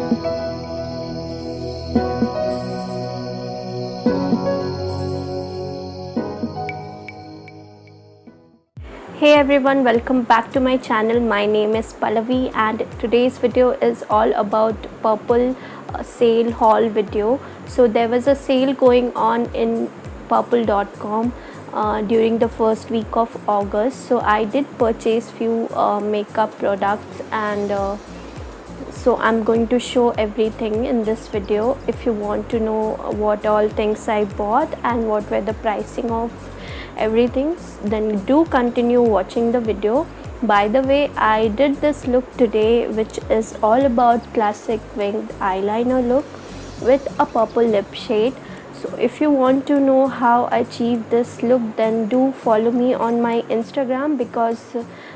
Hey everyone, welcome back to my channel. My name is Pallavi and today's video is all about Purplle sale haul video. So there was a sale going on in purplle.com during the first week of August. So I did purchase few makeup products and so I'm going to show everything in this video. If you want to know what all things I bought and what were the pricing of everything, then do continue watching the video. By the way, I did this look today, which is all about classic winged eyeliner look with a purple lip shade. So if you want to know how I achieved this look, then do follow me on my Instagram, because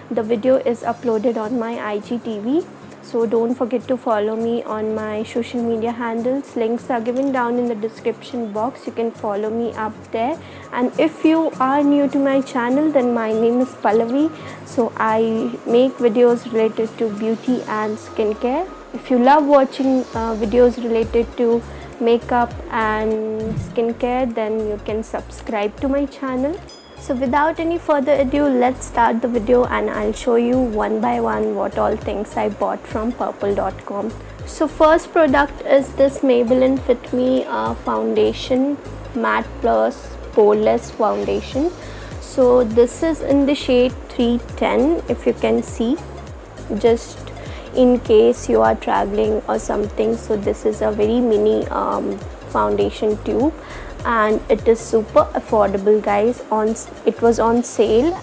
the video is uploaded on my IGTV. So don't forget to follow me on my social media handles. Links are given down in the description box. You can follow me up there. And if you are new to my channel, then my name is Pallavi. So I make videos related to beauty and skincare. If you love watching videos related to makeup and skincare, then you can subscribe to my channel. So without any further ado, let's start the video and I'll show you one by one what all things I bought from purplle.com. So first product is this Maybelline Fit Me foundation, matte plus poreless foundation. So this is in the shade 310, if you can see, just in case you are traveling or something. So this is a very mini foundation tube and it is super affordable, guys. It was on sale.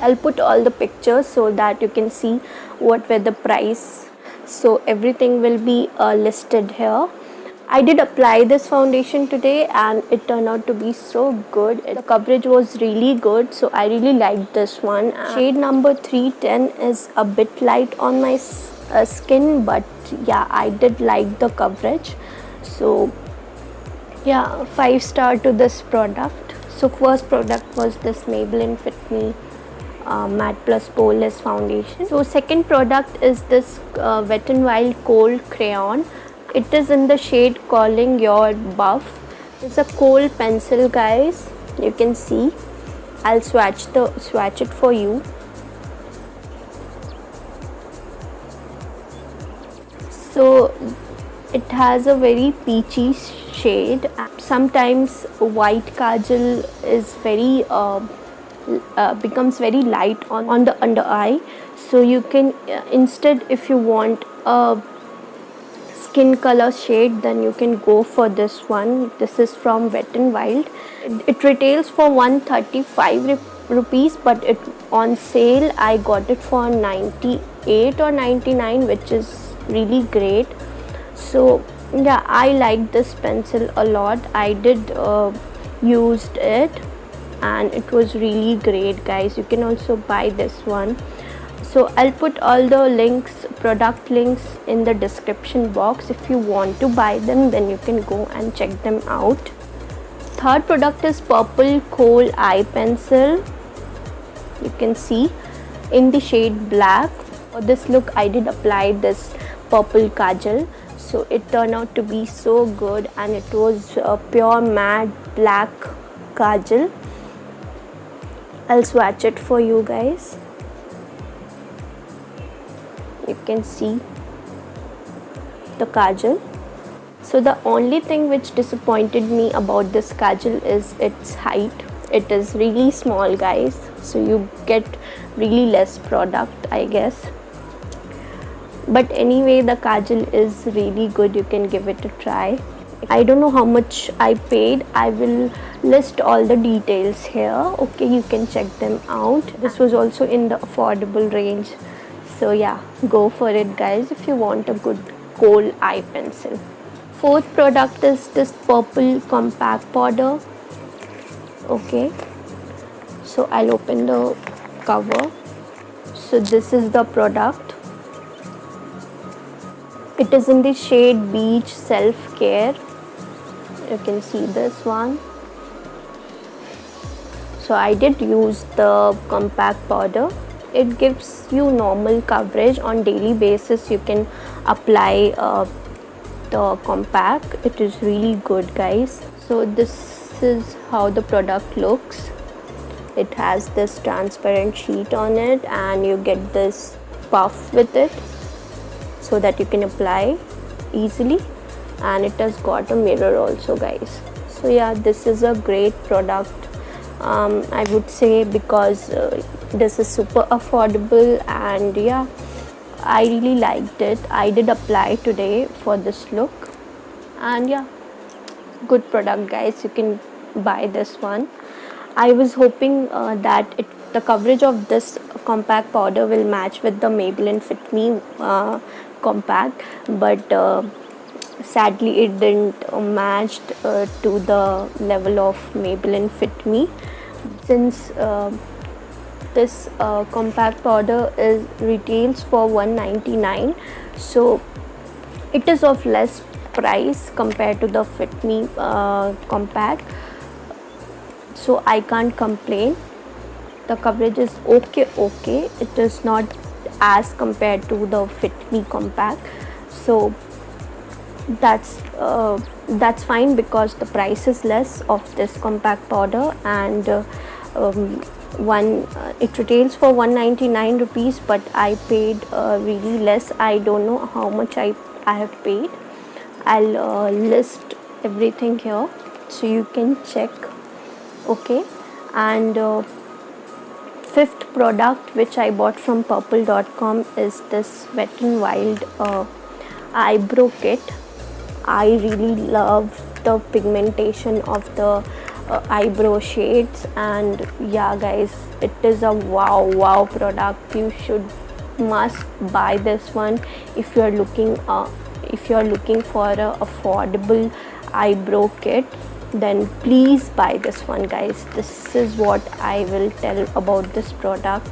I'll put all the pictures so that you can see what were the price. So everything will be listed here. I did apply this foundation today and it turned out to be so good. The coverage was really good, so I really liked this one. Shade number 310 is a bit light on my skin, but yeah, I did like the coverage. So yeah, 5-star to this product. So first product was this Maybelline Fit Me matte plus poreless foundation. So second product is this Wet n Wild Kohl crayon. It is in the shade Calling Your Buff. It's a kohl pencil, guys. You can see. I'll swatch it for you. So it has a very peachy shade. Sometimes white kajal is very becomes very light on the under eye. So you can instead, if you want a skin color shade, then you can go for this one. This is from Wet n Wild. It retails for 135 rupees, but it on sale I got it for 98 or 99, which is really great. So yeah, I like this pencil a lot. I did used it and it was really great, guys. You can also buy this one. So I'll put all the links, product links, in the description box. If you want to buy them, then you can go and check them out. Third product is Purplle Kohl eye pencil. You can see in the shade black. For this look, I did apply this purple kajal. So it turned out to be so good, and it was a pure matte black kajal. I'll swatch it for you guys. You can see the kajal. So the only thing which disappointed me about this kajal is its height. It is really small, guys, so you get really less product, I guess. But anyway, the kajal is really good. You can give it a try. I don't know how much I paid. I will list all the details here. Okay, you can check them out. This was also in the affordable range. So yeah, go for it, guys, if you want a good kohl eye pencil. Fourth product is this Purplle compact powder. Okay, so I'll open the cover. So this is the product. It is in the shade Beach Self Care. You can see this one. So I did use the compact powder. It gives you normal coverage on daily basis. You can apply the compact. It is really good, guys. So this is how the product looks. It has this transparent sheet on it, and you get this puff with it so that you can apply easily, and it has got a mirror also, guys. So yeah, this is a great product. I would say, because this is super affordable, and yeah, I really liked it. I did apply today for this look, and yeah, good product, guys. You can buy this one. I was hoping that the coverage of this compact powder will match with the Maybelline Fit Me compact, but sadly it didn't match to the level of Maybelline Fit Me. Since this compact powder retails for $199, so it is of less price compared to the Fit Me compact, so I can't complain. The coverage is okay. It is not as compared to the Fit Me compact, so that's fine, because the price is less of this compact powder, and it retails for 199 rupees, but I paid really less. I don't know how much I have paid. I'll list everything here so you can check. Okay, and fifth product which I bought from purplle.com is this Wet n Wild eyebrow kit. I really love the pigmentation of the eyebrow shades, and yeah, guys, it is a wow product. You must buy this one if you are looking for a affordable eyebrow kit. Then please buy this one, guys. This is what I will tell about this product.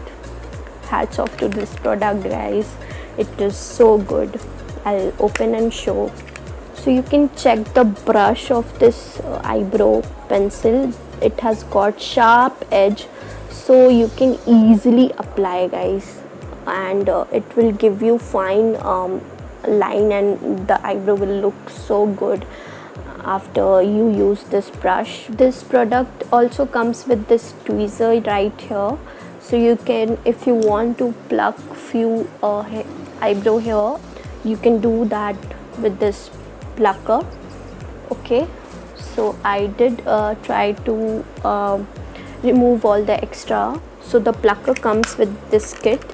Hats off to this product, guys. It is so good. I'll open and show. So you can check the brush of this eyebrow pencil. It has got sharp edge, so you can easily apply, guys, and it will give you fine line, and the eyebrow will look so good after you use this brush. This product also comes with this tweezer right here, so you can, if you want to pluck few eyebrow hair, you can do that with this plucker. Okay, so I did try to remove all the extra. So the plucker comes with this kit.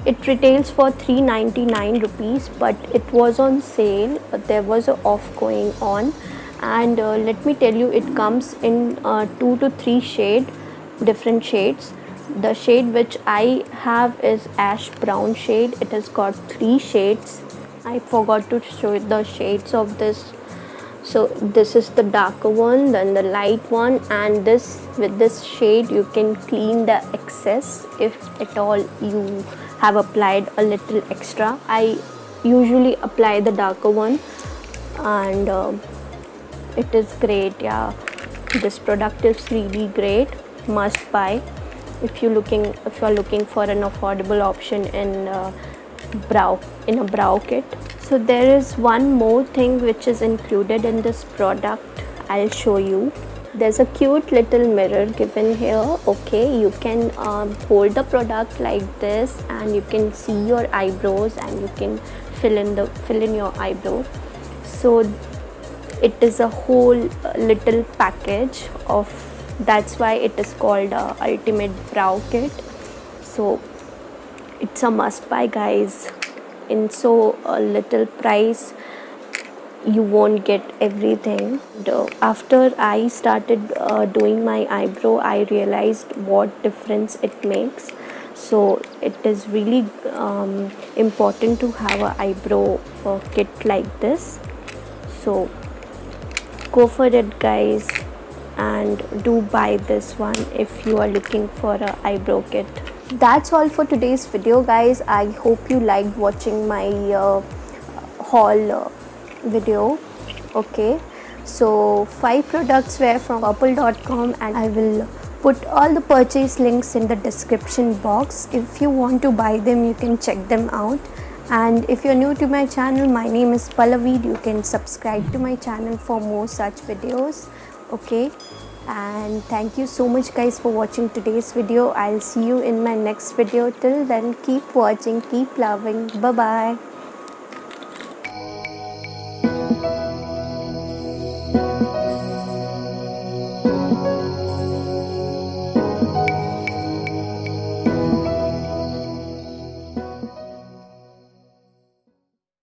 It retails for 399 rupees, but it was on sale. There was a off going on, and let me tell you, it comes in 2 to 3 different shades. The shade which I have is ash brown shade. It has got 3 shades. I forgot to show the shades of this. So this is the darker one, then the light one, and with this shade you can clean the excess if at all you have applied a little extra. I usually apply the darker one, and it is great. Yeah, this product is really great. Must buy if you're looking for an affordable option in a brow kit. So there is one more thing which is included in this product. I'll show you. There's a cute little mirror given here. Okay, you can hold the product like this, and you can see your eyebrows, and you can fill in your eyebrow. So it is a whole little package of, that's why it is called ultimate brow kit. So it's a must buy, guys. In so little price, you won't get everything. After I started doing my eyebrow, I realized what difference it makes. So it is really important to have an eyebrow kit like this. So go for it, guys, and do buy this one if you are looking for an eyebrow kit. That's all for today's video, guys. I hope you liked watching my haul video. Okay, so 5 products were from purplle.com, and I will put all the purchase links in the description box. If you want to buy them, you can check them out, And if you're new to my channel, my name is Pallavi. You can subscribe to my channel for more such videos. Okay, and thank you so much guys for watching today's video. I'll see you in my next video. Till then, keep watching, keep loving. Bye bye.